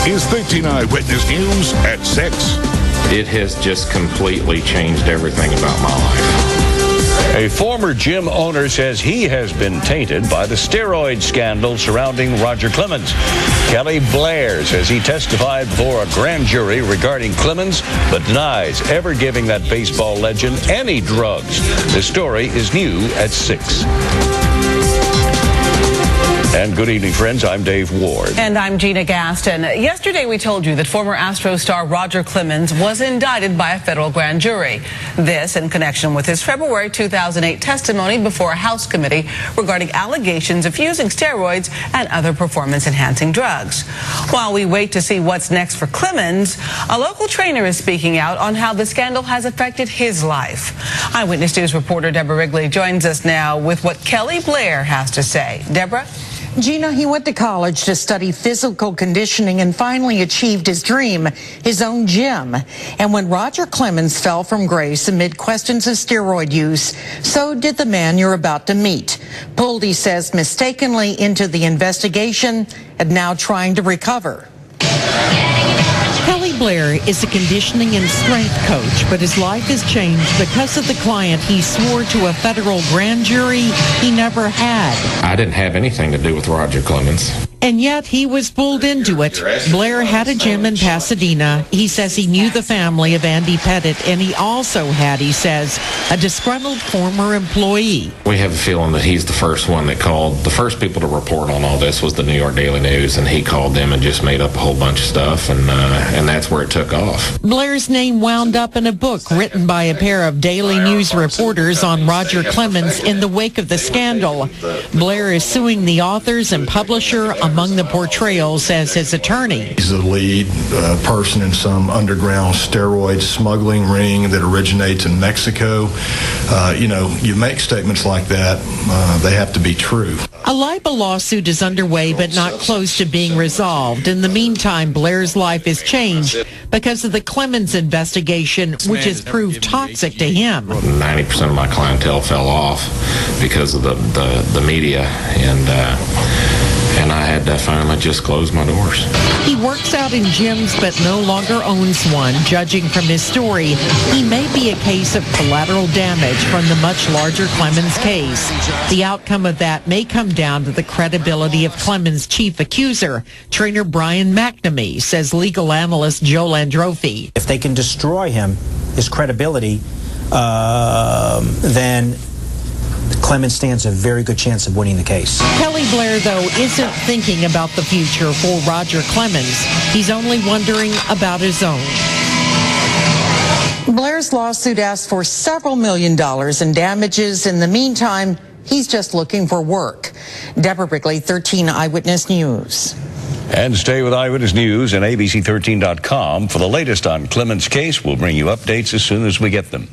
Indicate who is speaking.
Speaker 1: is 13 Eyewitness News at 6.
Speaker 2: It has just completely changed everything about my life.
Speaker 3: A former gym owner says he has been tainted by the steroid scandal surrounding Roger Clemens. Kelly Blair says he testified before a grand jury regarding Clemens, but denies ever giving that baseball legend any drugs. The story is new at 6. And good evening, friends. I'm Dave Ward.
Speaker 4: And I'm Gina Gaston. Yesterday, we told you that former Astro star Roger Clemens was indicted by a federal grand jury. This in connection with his February 2008 testimony before a House committee regarding allegations of using steroids and other performance-enhancing drugs. While we wait to see what's next for Clemens, a local trainer is speaking out on how the scandal has affected his life. Eyewitness News reporter Deborah Wrigley joins us now with what Kelly Blair has to say. Deborah?
Speaker 5: Gina, he went to college to study physical conditioning and finally achieved his dream, his own gym. And when Roger Clemens fell from grace amid questions of steroid use, so did the man you're about to meet. Pulled, he says, mistakenly into the investigation and now trying to recover.
Speaker 6: Kelly Blair is a conditioning and strength coach, but his life has changed because of the client he swore to a federal grand jury he never had.
Speaker 2: I didn't have anything to do with Roger Clemens.
Speaker 6: And yet he was pulled into it. Blair had a gym in Pasadena. He says he knew the family of Andy Pettit, and he also had, he says, a disgruntled former employee.
Speaker 2: We have a feeling that he's the first one that called. The first people to report on all this was the New York Daily News, and he called them and just made up a whole bunch of stuff, and that's where it took off.
Speaker 6: Blair's name wound up in a book written by a pair of Daily News reporters on Roger Clemens in the wake of the scandal. Blair is suing the authors and publisher among the portrayals as his attorney.
Speaker 7: He's the lead person in some underground steroid smuggling ring that originates in Mexico. You make statements like that, they have to be true.
Speaker 6: A libel lawsuit is underway but not close to being resolved. In the meantime, Blair's life has changed because of the Clemens investigation, which has proved toxic to him.
Speaker 2: 90% of my clientele fell off because of the media, and I had to finally just close my doors.
Speaker 6: He works out in gyms but no longer owns one. Judging from his story, he may be a case of collateral damage from the much larger Clemens case. The outcome of that may come down to the credibility of Clemens' chief accuser. Trainer Brian McNamee says legal analyst Joe Landrofi.
Speaker 8: If they can destroy him, his credibility, then Clemens stands a very good chance of winning the case.
Speaker 6: Kelly Blair, though, isn't thinking about the future for Roger Clemens. He's only wondering about his own.
Speaker 5: Blair's lawsuit asked for several $1 million in damages. In the meantime, he's just looking for work. Deborah Wrigley, 13 Eyewitness News.
Speaker 3: And stay with Eyewitness News and ABC13.com for the latest on Clemens' case. We'll bring you updates as soon as we get them.